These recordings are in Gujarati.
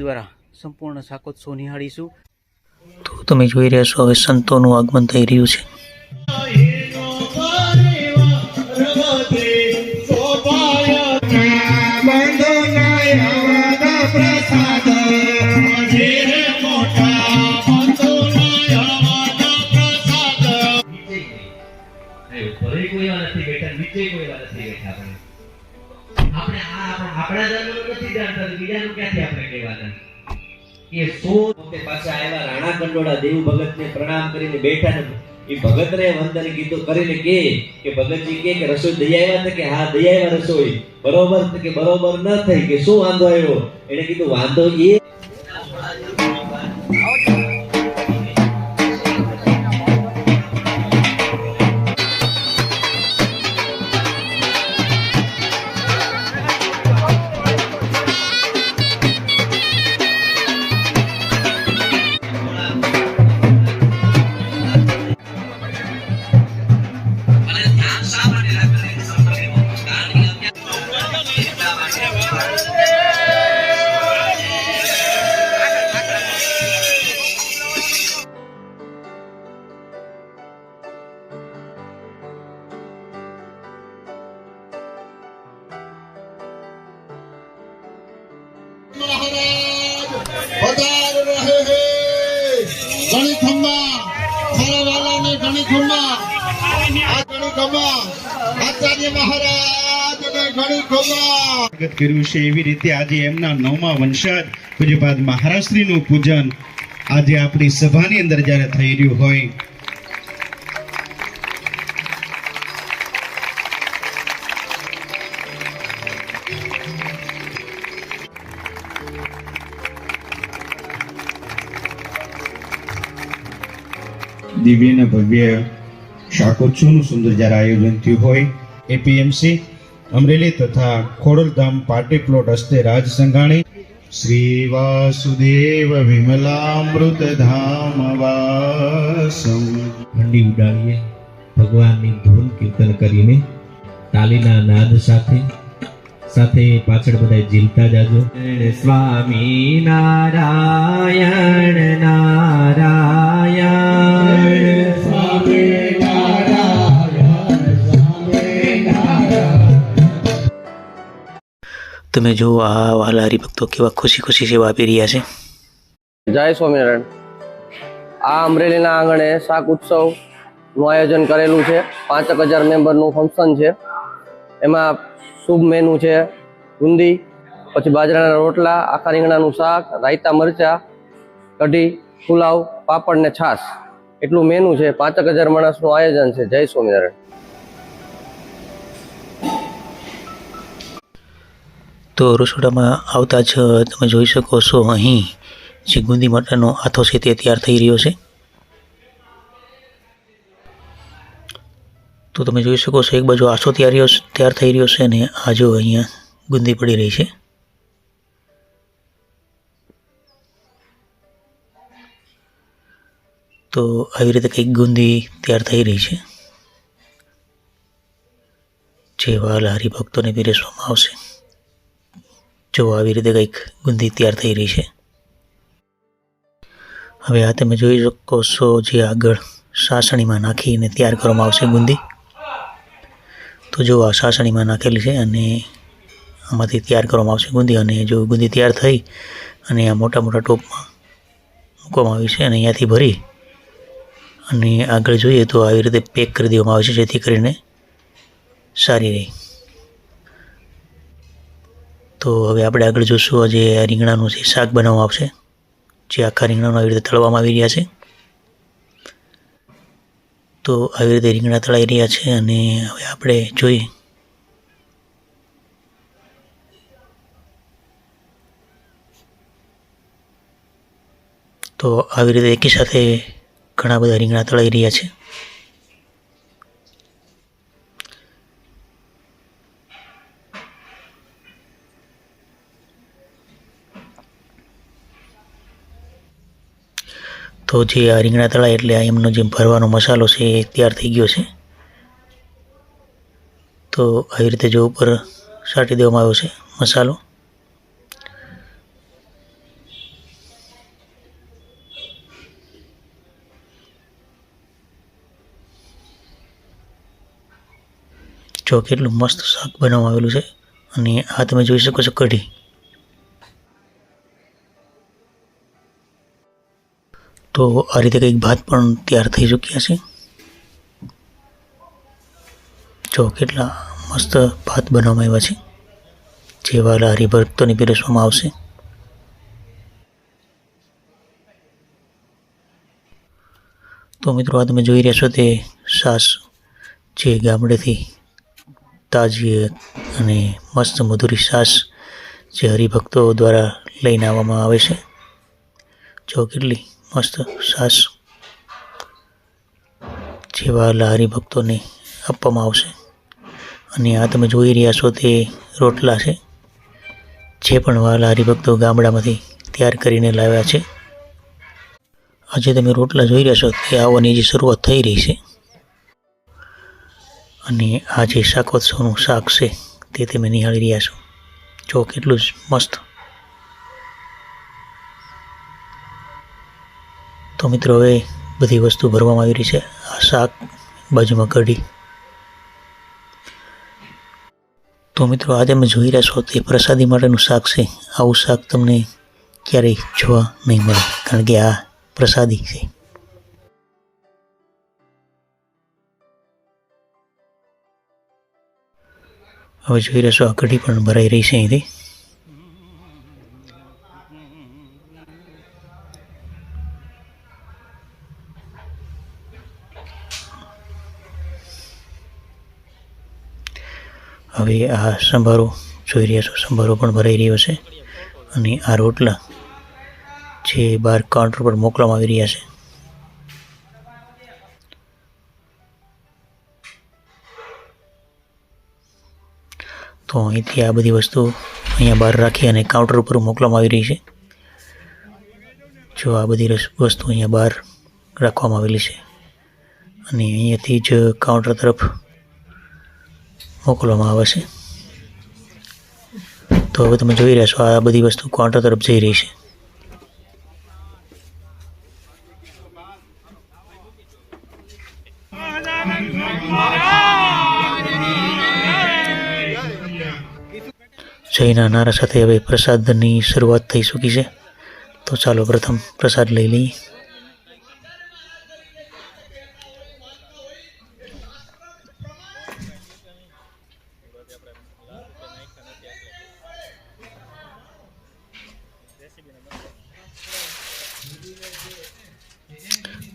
દ્વારા સંપૂર્ણ શાકોત્સવ નિહાળીશું। તો તમે જોઈ રહ્યા છો હવે સંતોનું આગમન થઈ રહ્યું છે। राणा कंडोळा देव भगत ने प्रणाम करीने बैठा ने ए भगत रे वंदन कीधो करीने के भगत जी के रसोई दई आव्या त के हां दई आव्या रसोई बरोबर त के बरोबर न थई के शू वांधो आव्यो एने कीधुं वांधो ए पधार रहे हैं गणी खम्बा थारा वाला ने गणी खम्बा आ गणी खम्बा आचार्य महाराज ने गणी खम्बा स्वागत કર્યું છે। એવી રીતે આજે એમના નવમા વંશજ પૂજ્યપાદ મહારાજશ્રીનું પૂજન આજે આપણી સભાની અંદર જ્યારે થઈ રહ્યું હોય દિવ્ય ને ભવ્ય શાકોત્સવનું સુંદર જ્યારે આયોજન થયું હોય એપીએમસી અમરેલી તથા ખોડલધામ પાર્ટી પ્લોટ હસ્તે રાજ સંઘાણી શ્રી વાસુદેવ વિમલામૃત ધામ વાસમ ઘંટી ઉડાડીએ ભગવાનની ધૂન કીર્તન કરીને તાલીના નાદ સાથે સાથે પાછળ બધા ઝીલતા જાજો। સ્વામી નારાયણ નારાયણ સ્વામી તમે જો આ વાલા હરિભક્તો કેવા ખુશી ખુશી સેવા આપી રહ્યા છે। જય સ્વામિનારાયણ। આ અમરેલીના આંગણે શાક ઉત્સવનું આયોજન કરેલું છે। 5000 મેમ્બરનું ફંક્શન છે। એમાં શુભ મેનુ છે બુંદી, પછી બાજરાના રોટલા, આખા રીંગણાનું શાક, રાયતા મરચા, કઢી, પુલાવ, પાપડ ને છાશ, એટલું મેનુ છે। 5000 માણસનું આયોજન છે। જય સ્વામિનારાયણ। તો રસોડામાં આવતા જ તમે જોઈ શકો છો અહીં જે ગુંદી માટેનો આથો છે તે તૈયાર થઈ રહ્યો છે। તો તમે જોઈ શકો છો એક બાજુ આસો તૈયાર થઈ રહ્યો છે અને આ જો અહીંયા ગુંદી પડી રહી છે। તો આવી રીતે કંઈક ગુંદી તૈયાર થઈ રહી છે જે વાલા હરિભક્તોને પીરસવામાં આવશે। જો આવી રીતે કંઈક ગુંદી તૈયાર થઈ રહી છે। હવે આ તમે જોઈ શકો છો જે આગળ સાસણીમાં નાખીને તૈયાર કરવામાં આવશે ગુંદી। તો જો આ સાસણીમાં નાખેલી છે અને આમાંથી તૈયાર કરવામાં આવશે ગુંદી। અને જો ગુંદી તૈયાર થઈ અને આ મોટા મોટા ટોપમાં મૂકવામાં આવી છે અને અહીંયાથી ભરી અને આગળ જોઈએ તો આવી રીતે પેક કરી દેવામાં આવે છે જેથી કરીને સારી રહે। તો હવે આપણે આગળ જોશું આજે રીંગણાનું જે શાક બનાવવામાં આવશે જે આખા રીંગણાનું આવી રીતે તળવામાં આવી રહ્યા છે। તો આવી રીતે રીંગણા તળાઈ રહ્યા છે અને હવે આપણે જોઈએ તો આવી રીતે એકી સાથે ઘણા બધા રીંગણા તળાઈ રહ્યા છે। તો જે આ રીંગણા તળાય એટલે એમનો જે ભરવાનો મસાલો છે એ તૈયાર થઈ ગયો છે। તો આવી રીતે જો ઉપર છાંટી દેવામાં આવ્યો છે મસાલો। જો કેટલું મસ્ત શાક બનાવવામાં આવેલું છે. અને આ તમે જોઈ શકો છો કઢી. તો આ રીતે કંઈક ભાત પણ તૈયાર થઈ ચૂક્યા છે. જો કેટલા મસ્ત ભાત બનાવવામાં આવ્યા છે, જે વાલા હરિભક્તોને પીરસવામાં આવશે. તો મિત્રો, આ તમે જોઈ રહ્યા છો તે છાશ જે ગામડેથી તાજી અને મસ્ત મધુરી છાશ જે હરિભક્તો દ્વારા લઈને આવવામાં આવે છે. જો કેટલી મસ્ત છાશ જે વાલા હરિભક્તોને આપવામાં આવશે. અને આ તમે જોઈ રહ્યા છો તે રોટલા છે, જે પણ વાલા હરિભક્તો ગામડામાંથી તૈયાર કરીને લાવ્યા છે. આજે તમે રોટલા જોઈ રહ્યા છો તે આવવાની જે શરૂઆત થઈ રહી છે. અને આ જે શાકોત્સવનું શાક છે તે તમે નિહાળી રહ્યા છો. જો કેટલું જ મસ્ત. તો મિત્રો, હવે બધી વસ્તુ ભરવામાં આવી રહી છે. આ શાક, બાજુમાં કઢી. તો મિત્રો, આ તમે જોઈ રહ્યા છો તે પ્રસાદી માટેનું શાક છે. આવું શાક તમને ક્યારેય જોવા નહીં મળે, કારણ કે આ પ્રસાદી છે. હવે જોઈ રહ્યા છો આ કઢી પણ ભરાઈ રહી છે અહીંથી. હવે આ સંભારો જોઈ રહ્યા છો, સંભારો પણ ભરાઈ રહ્યો છે. અને આ રોટલા જે બહાર કાઉન્ટર પર મોકલવામાં આવી રહ્યા છે. તો અહીંથી આ બધી વસ્તુ અહીંયા બહાર રાખી અને કાઉન્ટર ઉપર મોકલવામાં આવી રહી છે. જો આ બધી વસ્તુ અહીંયા બહાર રાખવામાં આવેલી છે અને અહીંયાથી જ કાઉન્ટર તરફ મોકલવામાં આવે છે. તો હવે તમે જોઈ રહ્યા છો આ બધી વસ્તુ કાઉન્ટર તરફ જઈ રહી છે. જયના નારા સાથે હવે પ્રસાદની શરૂઆત થઈ ચૂકી છે. તો ચાલો પ્રથમ પ્રસાદ લઈ લઈએ.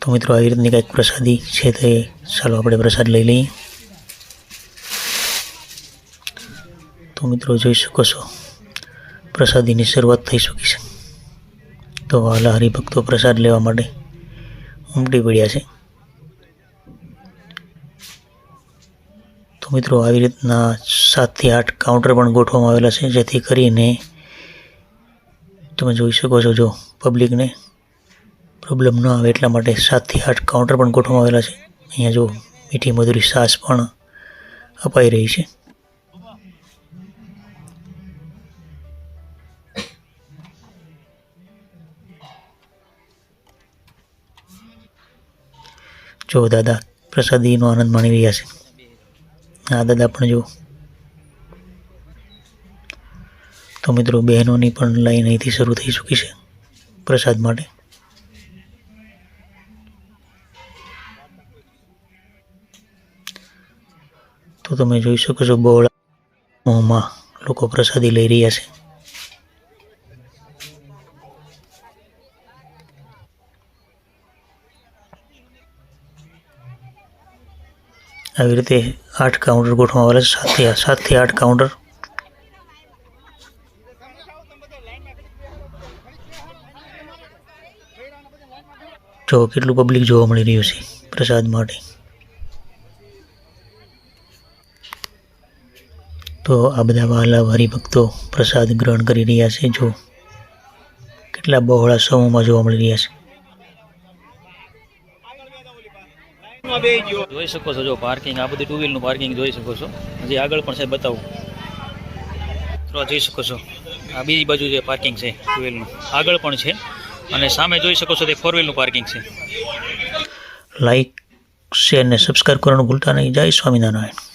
તો મિત્રો, આવી રીતની કંઈક પ્રસાદી છે, તે ચાલો આપણે પ્રસાદ લઈ લઈએ. તો મિત્રો, જોઈ શકો છો પ્રસાદીની શરૂઆત થઈ ચૂકી છે. તો વાલા હરિભક્તો પ્રસાદ લેવા માટે ઉમટી પડ્યા છે. તો મિત્રો, આવી રીતના 7 થી 8 કાઉન્ટર પણ ગોઠવવામાં આવેલા છે, જેથી કરીને તમે જોઈ શકો છો જો પબ્લિકને પ્રોબ્લેમ ન આવે એટલા માટે 7 થી 8 કાઉન્ટર પણ ગોઠવવામાં આવેલા છે. અહીંયા જો મીઠી મધુરી છાશ પણ અપાઈ રહી છે. જો દાદા પ્રસાદીનો આનંદ માણી રહ્યા છે. આ દાદા પણ જો. તો મિત્રો, બહેનોની પણ લાઈન અહીંથી શરૂ થઈ ચૂકી છે પ્રસાદ માટે. તો તમે જોઈ શકો છો બહોળા મોંમાં લોકો પ્રસાદી લઈ રહ્યા છે. આવી રીતે 8 કાઉન્ટર ગોઠવવામાં આવેલા છે. 7 થી 8 કાઉન્ટર. જો કેટલું પબ્લિક જોવા મળી રહ્યું છે પ્રસાદ માટે. તો આ બધા વાલા હરિભક્તો પ્રસાદ ગ્રહણ કરી રહ્યા છે. જો કેટલા બહોળા સમૂહમાં જોવા મળી રહ્યા છે. જોઈ શકો છો જો પાર્કિંગ, આ બધું 2 વ્હીલનું પાર્કિંગ જોઈ શકો છો. હજી આગળ પણ છે, બતાવું તો જોઈ શકો છો. આ બીજી બાજુ જે પાર્કિંગ છે 2 વ્હીલનું આગળ પણ છે, અને સામે જોઈ શકો છો તે 4 વ્હીલનું પાર્કિંગ છે. લાઈક, શેર ને સબસ્ક્રાઈબ કરવાનું ભૂલતા નહીં. જય સ્વામિનારાયણ.